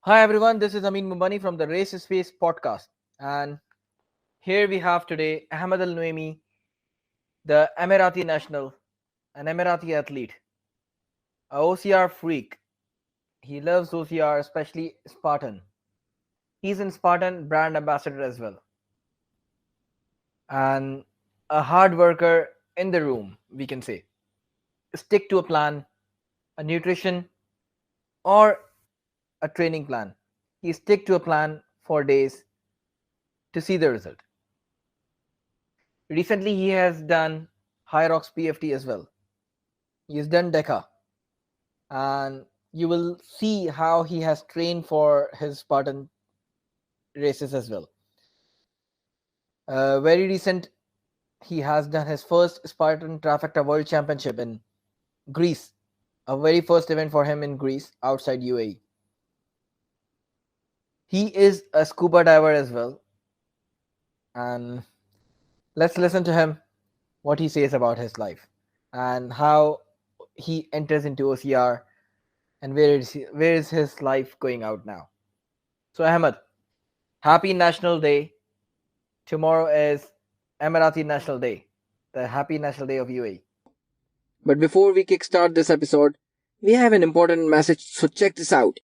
Hi everyone, this is Amin Mubani from the Race Space podcast, and here we have today Ahmed Al Naimi, the Emirati national, an Emirati athlete, a OCR freak. He loves OCR, especially Spartan. He's in Spartan brand ambassador as well, and a hard worker in the room. We can say, stick to a plan, a nutrition, or a training plan. He stick to a plan for days to see the result. Recently, he has done High Rocks PFT as well. He has done Deca, and you will see how he has trained for his Spartan races as well. Very recent, he has done his first Spartan Trifecta World Championship in Greece, a very first event for him in Greece outside UAE. He is a scuba diver as well, and let's listen to him what he says about his life and how he enters into OCR and where is his life going out now. So Ahmed, happy National Day. Tomorrow is Emirati National Day, the happy National Day of UAE. But before we kickstart this episode, we have an important message, so check this out.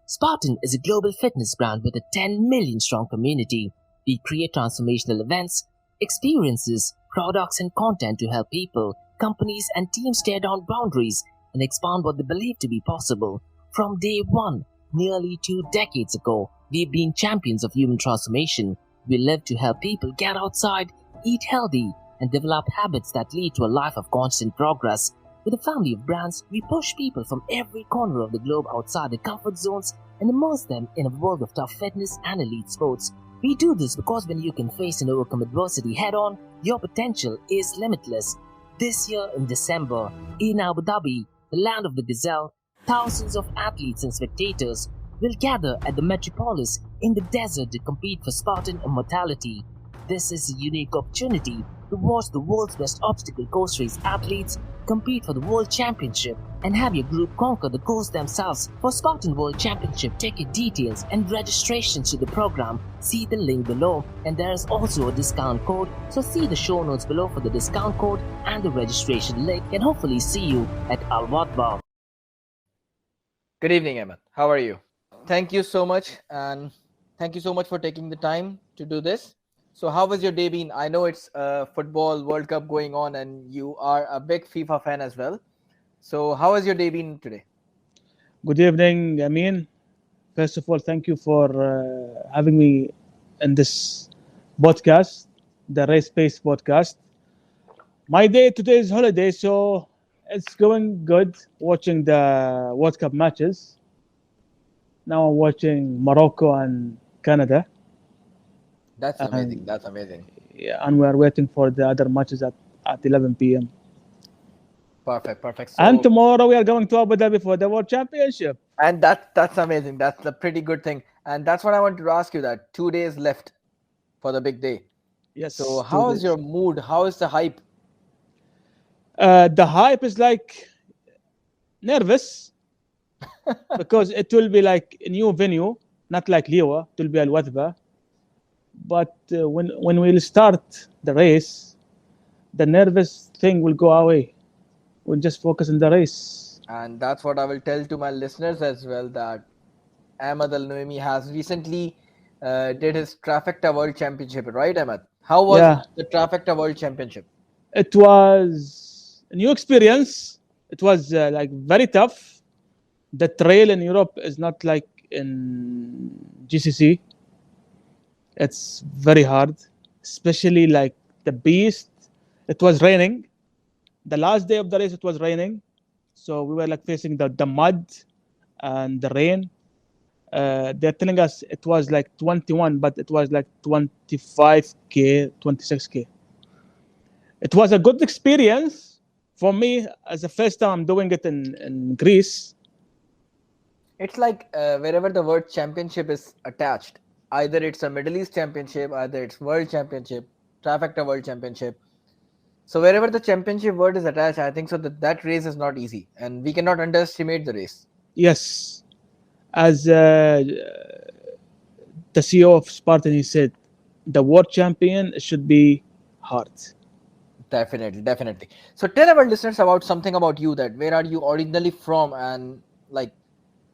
Spartan is a global fitness brand with a 10 million strong community. We create transformational events, experiences, products, and content to help people, companies, and teams tear down boundaries and expand what they believe to be possible. From day one, nearly 2 decades ago, we've been champions of human transformation. We live to help people get outside, eat healthy, and develop habits that lead to a life of constant progress. With a family of brands, we push people from every corner of the globe outside their comfort zones and immerse them in a world of tough fitness and elite sports. We do this because when you can face and overcome adversity head-on, your potential is limitless. This year in December, in Abu Dhabi, the land of the gazelle, thousands of athletes and spectators will gather at the metropolis in the desert to compete for Spartan immortality. This is a unique opportunity to watch the world's best obstacle course race athletes compete for the World Championship and have your group conquer the course themselves. For Spartan World Championship ticket details and registrations to the program, see the link below, and there is also a discount code, so see the show notes below for the discount code and the registration link, and hopefully see you at Al Wadba. Good evening, Ahmed. How are you? Thank you so much, and thank you so much for taking the time to do this. So how was your day been? I know it's football World Cup going on and you are a big FIFA fan as well. So how has your day been today? Good evening, Amin. First of all, thank you for having me in this podcast, the Race Space podcast. My day today is holiday, so it's going good watching the World Cup matches. Now I'm watching Morocco and Canada. That's amazing. That's amazing. Yeah, and we are waiting for the other matches at 11 p.m. Perfect. So, And tomorrow we are going to Abu Dhabi for the World Championship. and that's amazing. That's a pretty good thing. And that's what I wanted to ask you, that 2 days left for the big day. Yes. So how is your mood? How is the hype? The hype is like nervous because it will be like a new venue, not like Liwa. It will be Al Wadba. But when we'll start the race, the nervous thing will go away. We'll just focus on the race. And that's what I will tell to my listeners as well, that Ahmed Al Naimi has recently did his Trifecta World Championship, right, Ahmed? How was the Trifecta World Championship? It was a new experience. It was like very tough. The trail in Europe is not like in GCC. It's very hard, especially like the beast. It was raining. The last day of the race, it was raining. So we were like facing the mud and the rain. They're telling us it was like 21, but it was like 25K, 26K. It was a good experience for me as the first time I'm doing it in Greece. It's like wherever the word championship is attached, either it's a Middle East Championship, either it's World Championship, Trifecta World Championship. So wherever the championship word is attached, I think so that race is not easy, and we cannot underestimate the race. Yes. As the CEO of Spartan, he said, the world champion should be hard. Definitely, definitely. So tell our listeners about something about you, that where are you originally from, and like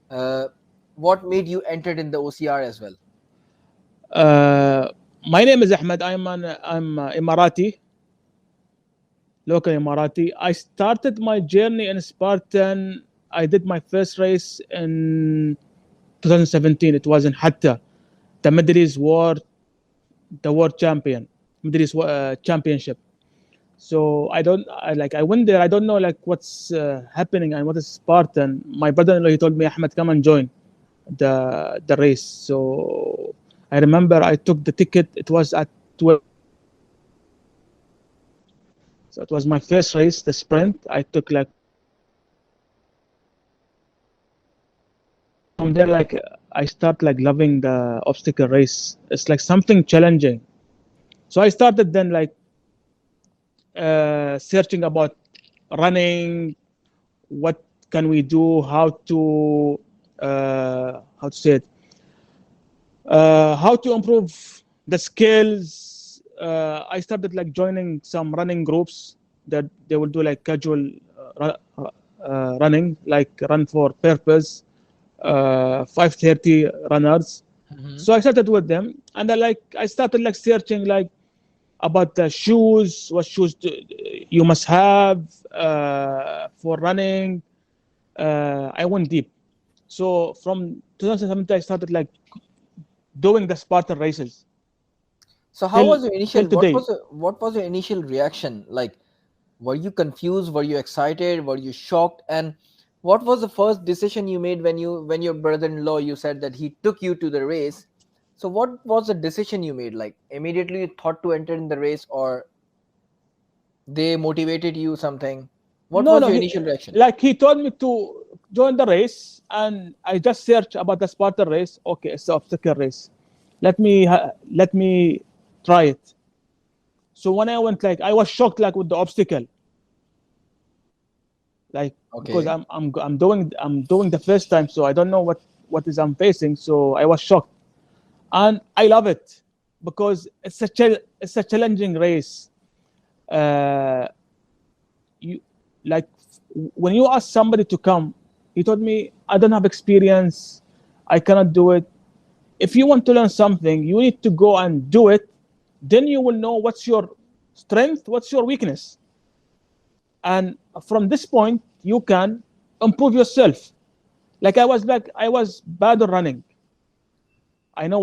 uh, what made you entered in the OCR as well. Uh, my name is Ahmed. I'm Emirati, local Emirati. I started my journey in Spartan. I did my first race in 2017. It was in Hatta, the Middle East the world champion, Middle East championship. So I went there. I don't know like what's happening and what is Spartan. My brother-in-law, he told me, Ahmed, come and join the race. So I remember I took the ticket. It was at 12. So it was my first race, the sprint. I took like from there like I start like loving the obstacle race. It's like something challenging. So I started then like searching about running, what can we do, how to say it, how to improve the skills. I started like joining some running groups that they will do like casual running, like run for purpose, 5:30 runners. Hmm. So I started with them, and I started like searching like about the shoes, what shoes you must have for running. I went deep. So from 2017, I started like doing the Spartan races So how till was your till initial? today. What was your initial reaction? Like, were you confused? Were you excited? Were you shocked? And what was the first decision you made when your brother-in-law, you said that he took you to the race? So what was the decision you made? Like immediately you thought to enter in the race, or they motivated you something? What No, was no, your initial reaction? he told me to join the race, and I just searched about the Spartan race. Okay, it's the obstacle race. Let me try it. So when I went, like I was shocked, like with the obstacle, like because Okay. I'm doing the first time, so I don't know what is I'm facing. So I was shocked, and I love it because it's a challenging race. Uh, you like when you ask somebody to come, he told me, I don't have experience, I cannot do it. If you want to learn something, you need to go and do it. Then you will know what's your strength, what's your weakness, and from this point you can improve yourself. Like I was bad at running. I know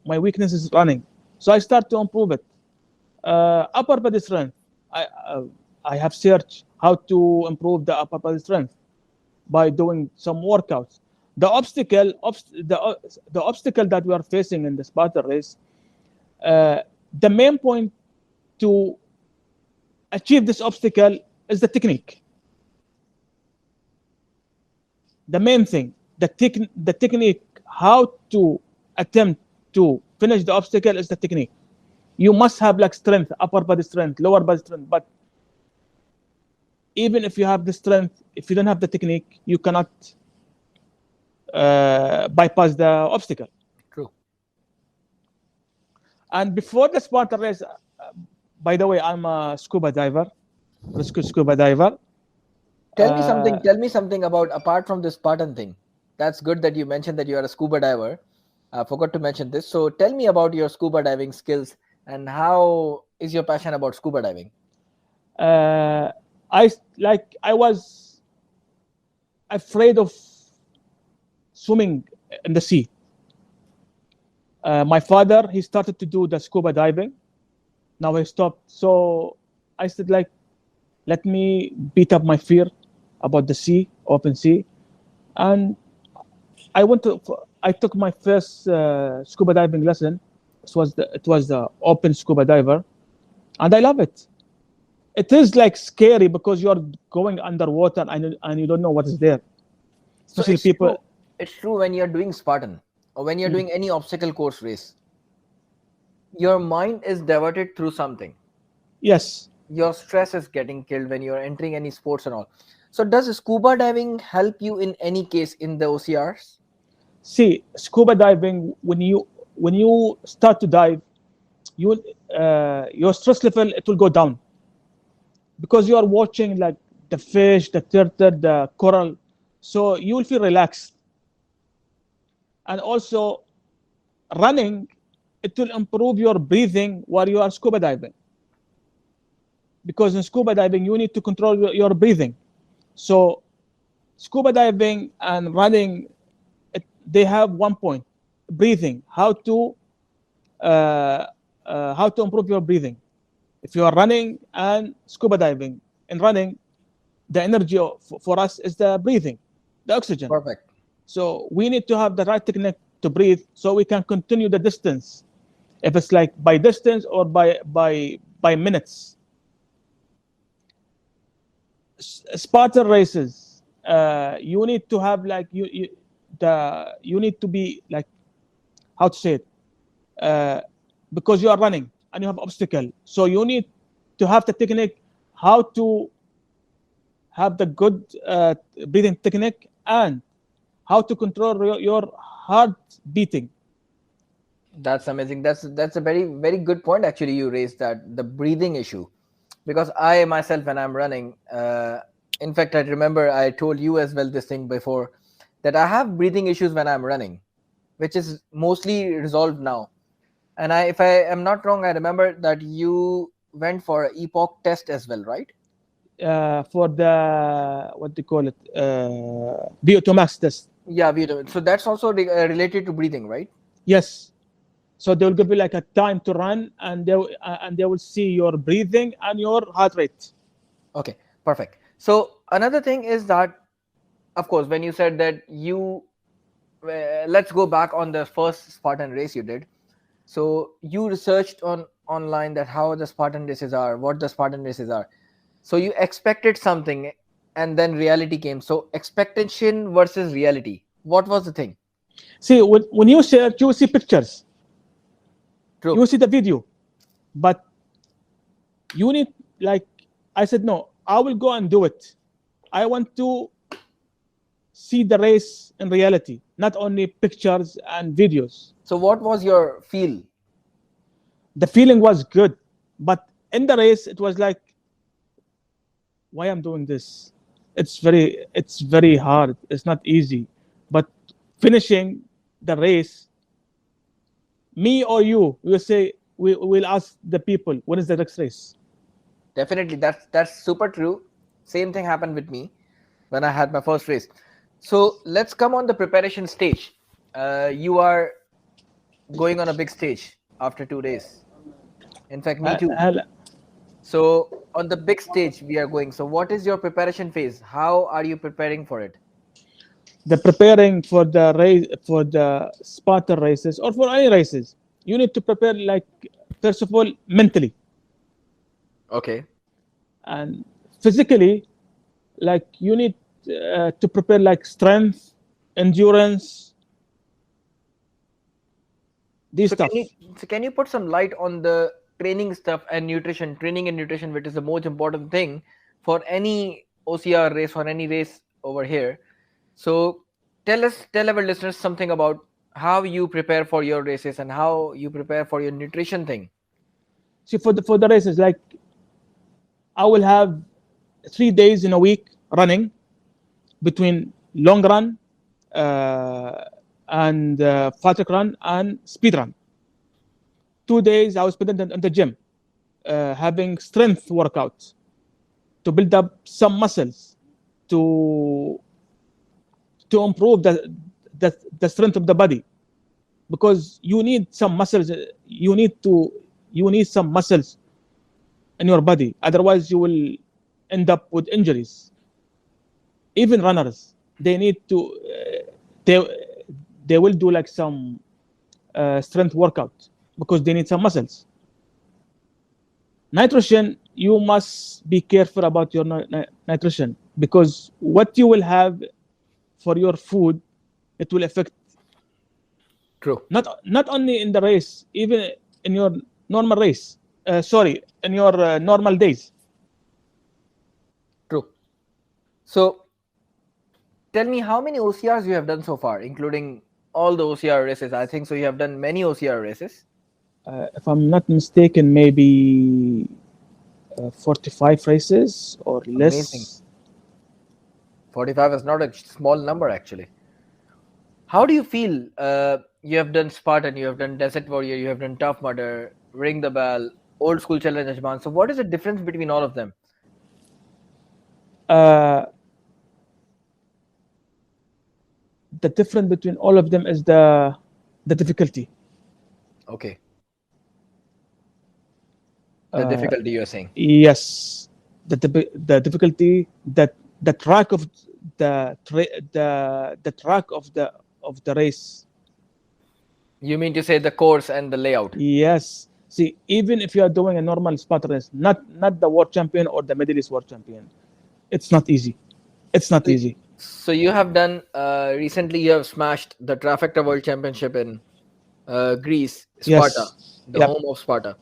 my weakness is running, so I start to improve it. Upper body strength. I uh, I have searched how to improve the upper body strength by doing some workouts. The obstacle that we are facing in the Spartan race, uh, the main point to achieve this obstacle is the technique. The main thing, the technique, how to attempt to finish the obstacle is the technique. You must have like strength, upper body strength, lower body strength, but even if you have the strength, if you don't have the technique, you cannot bypass the obstacle. True. And before the Spartan race, by the way, I'm a scuba diver, rescue scuba diver. Uh, Tell me something about, apart from the Spartan thing. That's good that you mentioned that you are a scuba diver. I forgot to mention this. So tell me about your scuba diving skills, and how is your passion about scuba diving? uh, I was afraid of swimming in the sea. My father, he started to do the scuba diving. Now he stopped. So I said, like, let me beat up my fear about the sea, open sea, and I went to. I took my first scuba diving lesson. It was the open scuba diver, and I love it. It is like scary because you're going underwater and you don't know what is there. So Especially people. it's true when you're doing Spartan, or when you're Mm, doing any obstacle course race, your mind is diverted through something. yes. Your stress is getting killed when you're entering any sports and all. So does scuba diving help you in any case in the OCRs? See, scuba diving, when you start to dive, you your stress level, it will go down, because you are watching like the fish, the turtle, the coral, so you will feel relaxed. And also, running, it will improve your breathing while you are scuba diving, because in scuba diving you need to control your breathing. So scuba diving and running, they have one point: breathing. How to improve your breathing. If you are running and scuba diving, in running, the energy for us is the breathing, the oxygen. Perfect. So we need to have the right technique to breathe, so we can continue the distance, if it's like by distance or by minutes. Spartan races, you need to have like you need to be like, how to say it, uh, because you are running and you have obstacle, so you need to have the technique, how to have the good breathing technique, and how to control your heart beating. That's amazing. That's a very good point actually you raised, that the breathing issue, because I myself when I'm running, in fact I remember I told you as well this thing before, that I have breathing issues when I'm running, which is mostly resolved now. And if I am not wrong, I remember that you went for an epoch test as well, right? For the, what do you call it, VO2 max test. Yeah, we do. So that's also related to breathing, right? Yes. So they will give you like a time to run, and they will see your breathing and your heart rate. Okay, perfect. So another thing is that, of course, when you said that you, let's go back on the first Spartan race you did. So you researched on online that how the Spartan races are, what the Spartan races are. So you expected something, and then reality came. So expectation versus reality. What was the thing? See, when you search, you see pictures, you True. see the video, but you need, like, I said, no, I will go and do it. I want to see the race in reality, not only pictures and videos. So what was your feel? The feeling was good, but in the race, it was like, why I'm doing this? It's very hard. It's not easy. But finishing the race, me or you, we will say, we will ask the people, when is the next race? Definitely, that's super true. Same thing happened with me when I had my first race. So let's come on the preparation stage. You are going on a big stage after 2 days. In fact, me too. Uh, So on the big stage we are going. So what is your preparation phase? How are you preparing for it? the preparing for the race, for the Spartan races, or for any races, you need to prepare, like, first of all, mentally Okay. and physically. Like, you need to prepare like strength, endurance, this So can stuff. you can you put some light on the training stuff and nutrition, training and nutrition, which is the most important thing for any OCR race or any race over here. So tell our listeners something about how you prepare for your races and how you prepare for your nutrition thing. See, for the races, like, I will have 3 days in a week running, between long run, uh, and fast run and speed run. 2 days I was spent in the gym, having strength workouts to build up some muscles, to improve the strength of the body, because you need some muscles. You need some muscles in your body, otherwise you will end up with injuries. Even runners, they need to they they will do like some strength workout, because they need some muscles. Nutrition, you must be careful about your nutrition, because what you will have for your food, it will affect, True. not only in the race, even in your normal race, sorry, in your normal days. True. So tell me how many OCRs you have done so far, including all the OCR races. I think so. You have done many OCR races. If I'm not mistaken, maybe 45 races or Amazing. less. 45 is not a small number, actually. How do you feel? You have done Spartan, you have done Desert Warrior, you have done Tough Mudder, Ring the Bell, Old School Challenge Ajman. So, what is the difference between all of them? Uh, the difference between all of them is the difficulty. Okay, the Uh, difficulty you're saying. yes, the difficulty that the track of the track of the race. You mean to say the course and the layout? Yes. See, even if you are doing a normal spot race, not the world champion or the Middle East world champion, it's not easy. It's not So, easy. so you have done recently. You have smashed the Trifecta World Championship in Greece, Sparta, Yes. the Yep. home of Sparta,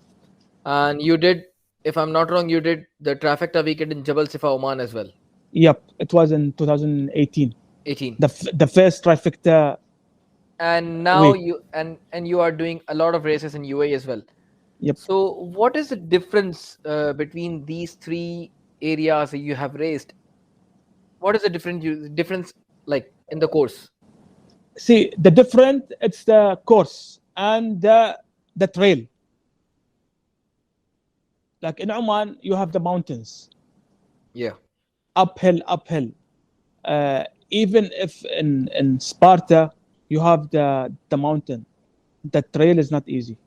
and you did. If I'm not wrong, you did the Trifecta weekend in Jabal Sifa, Oman as well. Yep. It was in 2018. 18. The first trifecta And now week. you you are doing a lot of races in UAE as well. Yep. So what is the difference between these three areas that you have raced? What is the difference like in the course? See, the different it's the course and the trail. Like in Oman, you have the mountains, Yeah, uphill. Even if in Sparta you have the mountain, the trail is not easy.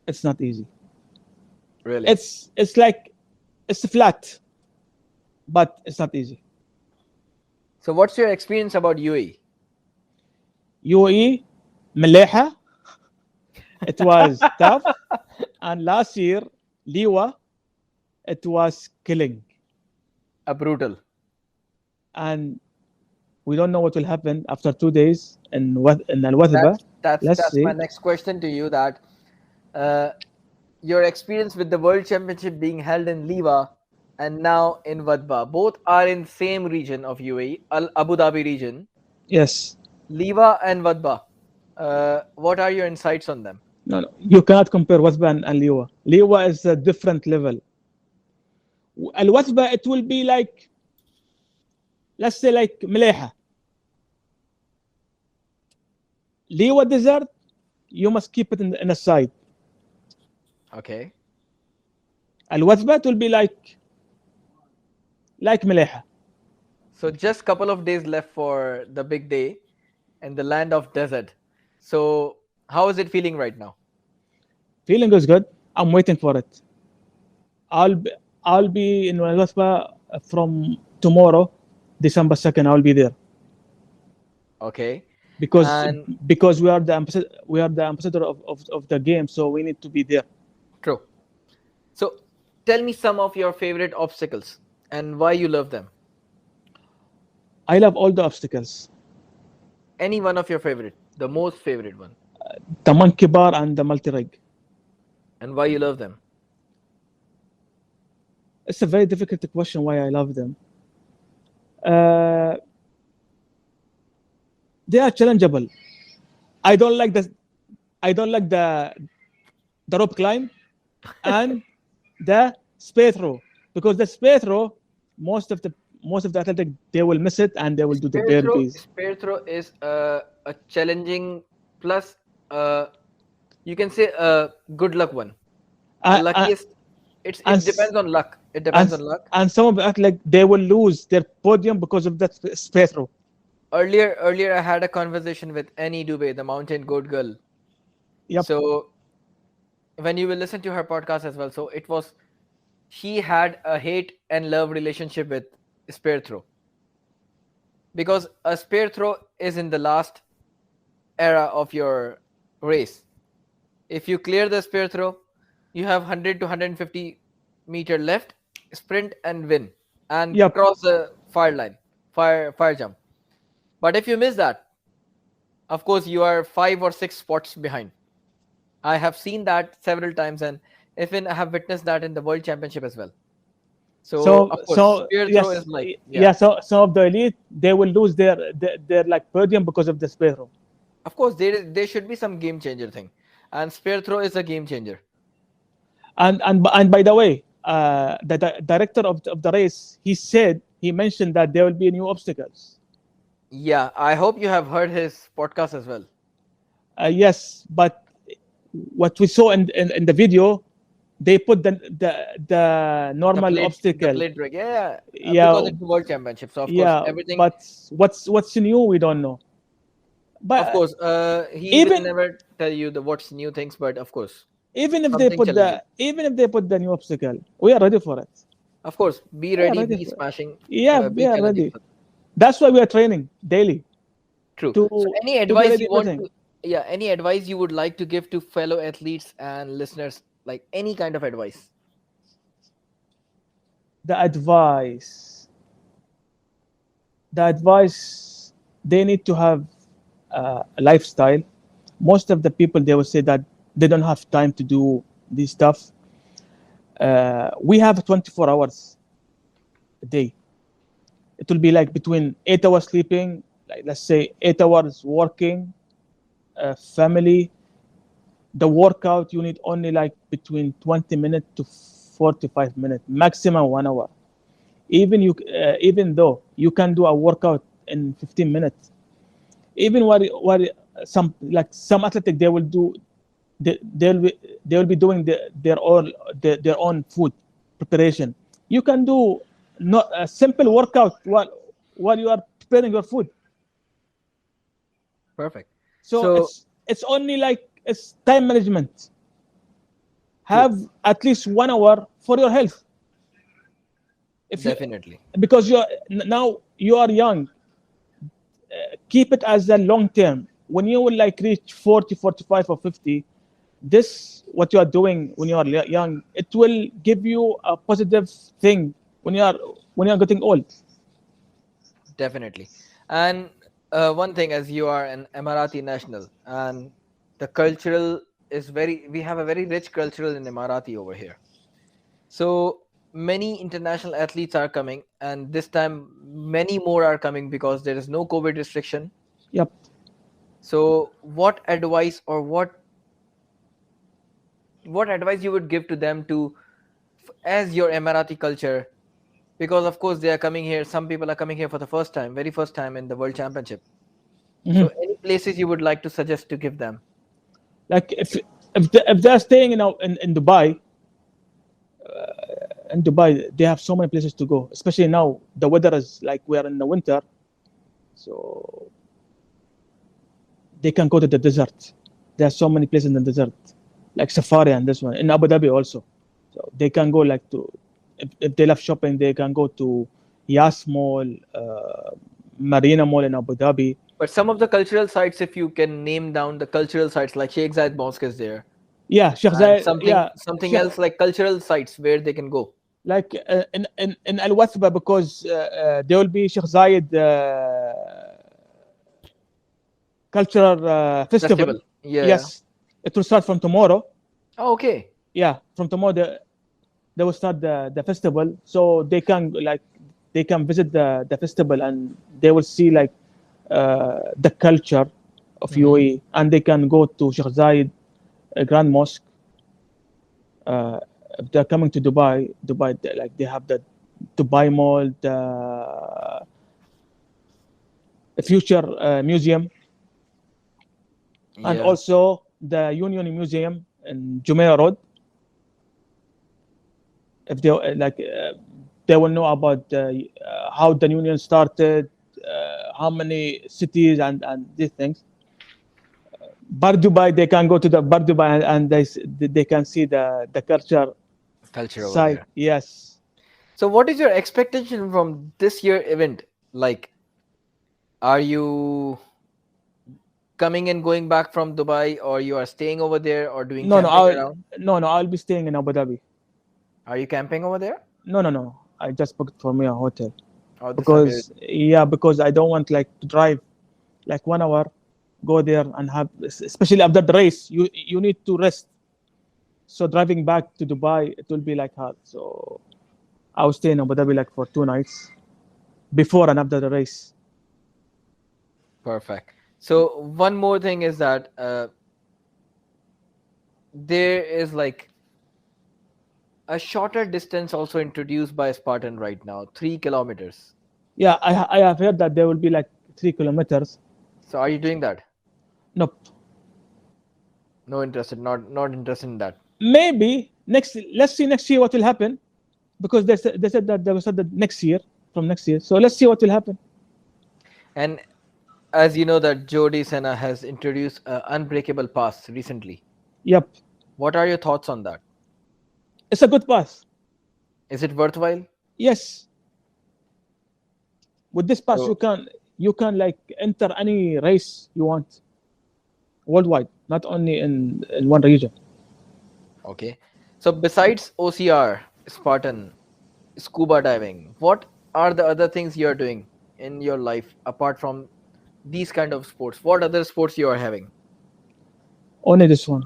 It's not easy. really. It's like it's flat, but it's not easy. So what's your experience about UAE? UAE, Maleha, it was tough, and last year Liwa, it was killing, A brutal. and we don't know what will happen after 2 days in Al Wathaba. Let's That's my see. next question to you. That uh, your experience with the World Championship being held in Liva and now in Vadba, both are in same region of UAE, Al Abu Dhabi region. Yes. Liva and Vadba. What are your insights on them? No, you cannot compare Wathba and Liwa. Liwa is a different level. Al Wathba, it will be like, let's say, like Maleha. Liwa Desert, you must keep it in a side. Okay. Al Wathba, it will be like Maleha. So just couple of days left for the big day in the land of desert. So how is it feeling right now? Feeling is good. I'm waiting for it. I'll be, I'll be in Al Wathba from tomorrow, December 2nd. I'll be there Okay. because And because we are the ambassador of the game, so we need to be there. true. So tell me some of your favorite obstacles and why you love them. I love all the obstacles. Any one of your favorite, the most favorite one, The monkey bar and the multi rig. and why you love them. It's a very difficult question why I love them. Uh, they are challengeable. I don't like the I don't like the rope climb and the spear throw because the spear throw most of the athletic they will miss it and they will do the burpees. Spear throw is a challenging plus you can say a good luck one. A Uh, luckiest. and It depends on luck. It and depends on luck. and some of the athletes they will lose their podium because of that spear throw. Earlier I had a conversation with Annie Dubé, the mountain goat girl. Yep. So when you will listen to her podcast as well, so it was she had a hate and love relationship with spear throw because a spear throw is in the last era of your race. If you clear the spear throw, you have 100 to 150-meter left, sprint and win, and Yep. cross the fire line, fire jump. But if you miss that, of course you are 5 or 6 spots behind. I have seen that several times, and even I have witnessed that in the World Championship as well. So of course, So spear throw yes, is like, yeah. yeah. So some of the elite they will lose their like podium because of the spear throw. Of course, there should be some game changer thing, and spear throw is a game changer. And by the way, the director of the race, he mentioned that there will be new obstacles. Yeah, I hope you have heard his podcast as well. Yes, but what we saw in the video, they put the normal The obstacle. plate break, yeah, because Yeah, it's the world championship. So of course, yeah. everything. But what's new? We don't know. Of But course, he will even never tell you the what's new things, but of course, something challenging. even if they put the new obstacle, we are ready for it. Of course, be We are ready, ready be for it. smashing, Yeah, we be are challenging ready. for. That's why we are training daily True. to So, any to be advice ready you want everything. to, yeah, any advice you would like to give to fellow athletes and listeners, like any kind of advice? The advice, the advice, they need to have a lifestyle. Most of the people they will say that they don't have time to do this stuff. We have 24 hours a day. It will be like between 8 hours sleeping, like let's say 8 hours working, family. The workout you need only like between 20 minutes to 45 minutes, maximum 1 hour. Even though you can do a workout in 15 minutes, even what some athletic they will do, they will be doing their own food preparation. You can do not a simple workout while you are preparing your food. Perfect. So So it's only like it's time management. true, Have at least 1 hour for your health. If you definitely, Because now you are young, keep it as a long term. When you will like reach 40, 45, or 50, this what you are doing when you are young, it will give you a positive thing when you are getting old. definitely. And one thing, as you are an Emirati national, and the cultural is very, we have a very rich cultural in Emirati over here. So many international athletes are coming, and this time many more are coming because there is no COVID restriction. Yep. So what advice, or what advice you would give to them to, as your Emirati culture, because of course they are coming here, some people are coming here for the first time, very first time in the world championship. So Mhm. any places you would like to suggest to give them? Like if they're staying in Dubai, they have so many places to go. Especially now, the weather is like we are in the winter, so they can go to the desert. There are so many places in the desert, like Safari and this one in Abu Dhabi also. So they can go like to if they love shopping, they can go to Yas Mall, Marina Mall in Abu Dhabi. But some of the cultural sites, if you can name down the cultural sites, like Sheikh Zayed Mosque is there, Yeah, Sheikh and Zayed. something Yeah, something Sheikh, else like cultural sites where they can go. like in Al Wathba because there will be Sheikh Zayed cultural festival. Festival. Yeah. Yes, it will start from tomorrow. Oh, okay. Yeah, from tomorrow they will start the festival, so they can visit the festival and they will see like the culture of Hmm. UAE, and they can go to Sheikh Zayed Grand Mosque. If they're coming to Dubai, like they have the Dubai Mall, the Future Museum, and Yeah. also the Union Museum in Jumeirah Road. If they they will know about how the union started, how many cities and these things. Bar Dubai, they can go to the Bar Dubai and they can see the culture Culture over side. there. Yes. So what is your expectation from this year event? Like, are you coming and going back from Dubai, or you are staying over there, or doing No, no, camping around? I'll be staying in Abu Dhabi. Are you camping over there? No. I just booked for me a hotel Or this Amir? because because I don't want like to drive like 1 hour, go there and have, especially after the race, you need to rest. So driving back to Dubai, it will be like hard. So I was staying in Abu Dhabi like for 2 nights before and after the race. Perfect. So one more thing is that there is like a shorter distance also introduced by Spartan right now, 3 kilometers. Yeah, I have heard that there will be like 3 kilometers. So are you doing that? Nope. No interested, not interested in that. Maybe next. Let's see next year what will happen, because they said that they will start the next year from next year. So let's see what will happen. And as you know that Jody Senna has introduced unbreakable pass recently. Yep, What are your thoughts on that? it's a good pass. Is it worthwhile? Yes, with this pass So, you can like enter any race you want worldwide, not only in one region. okay. So besides OCR, Spartan, scuba diving, what are the other things you are doing in your life apart from these kind of sports? What other sports you are having? Only this one.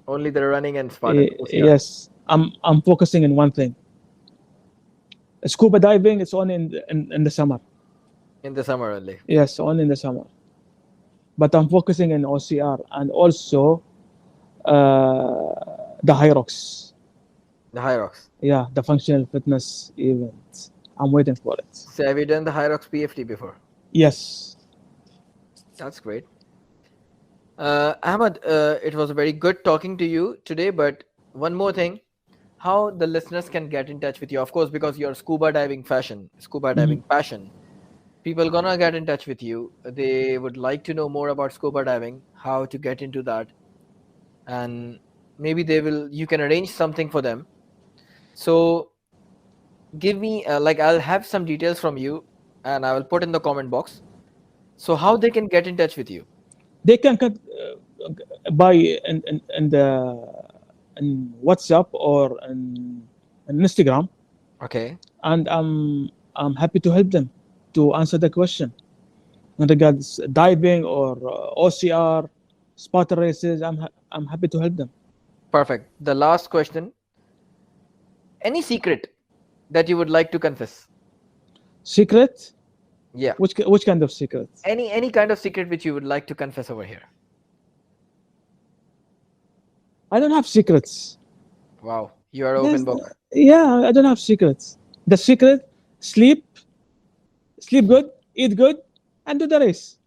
Only the running and Spartan, OCR. Yes, I'm focusing on one thing. Scuba diving is only in the summer. In the summer only. Yes, only in the summer. But I'm focusing in OCR and also the high rocks. The high rocks. Yeah, the functional fitness event. I'm waiting for it. So have you done the high rocks PFT before? Yes. That's great. Ahmed, it was very good talking to you today, but one more thing, how the listeners can get in touch with you, of course, because you're scuba diving Mhm. passion. People gonna get in touch with you. They would like to know more about scuba diving, how to get into that, and maybe you can arrange something for them. So give me I'll have some details from you and I will put in the comment box. So how they can get in touch with you? They can buy in WhatsApp or in Instagram, Okay. and I'm happy to help them to answer the question in regards diving or OCR, Spartan races. I'm happy to help them. Perfect. The last question. Any secret that you would like to confess? Secret? Yeah. Which kind of secret? Any kind of secret which you would like to confess over here? I don't have secrets. Wow. You are open book. Yeah, I don't have secrets. The secret: sleep good, eat good, and do the race.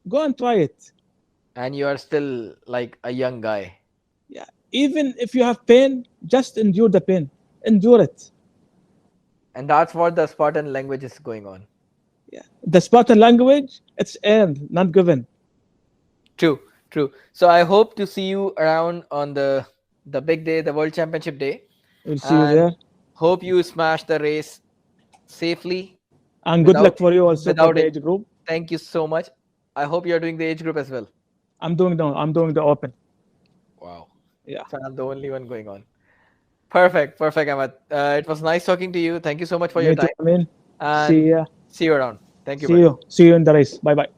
Go and try it. And you are still like a young guy. Yeah, even if you have pain, just endure the pain. Endure it. And that's what the Spartan language is going on. Yeah, the Spartan language, it's earned, not given. True, true. So I hope to see you around on the big day, the World Championship day, We'll see you and there. hope you smash the race safely And good luck without for you also for without the it. age group. Thank you so much. I hope you're doing the age group as well. I'm doing the open. Wow. Yeah. So I'm the only one going on. Perfect, perfect, Ahmad. It was nice talking to you. Thank you so much for your Me too. time I mean, see and ya. see you around. Thank you. See Bye. you. See you in the race. Bye bye.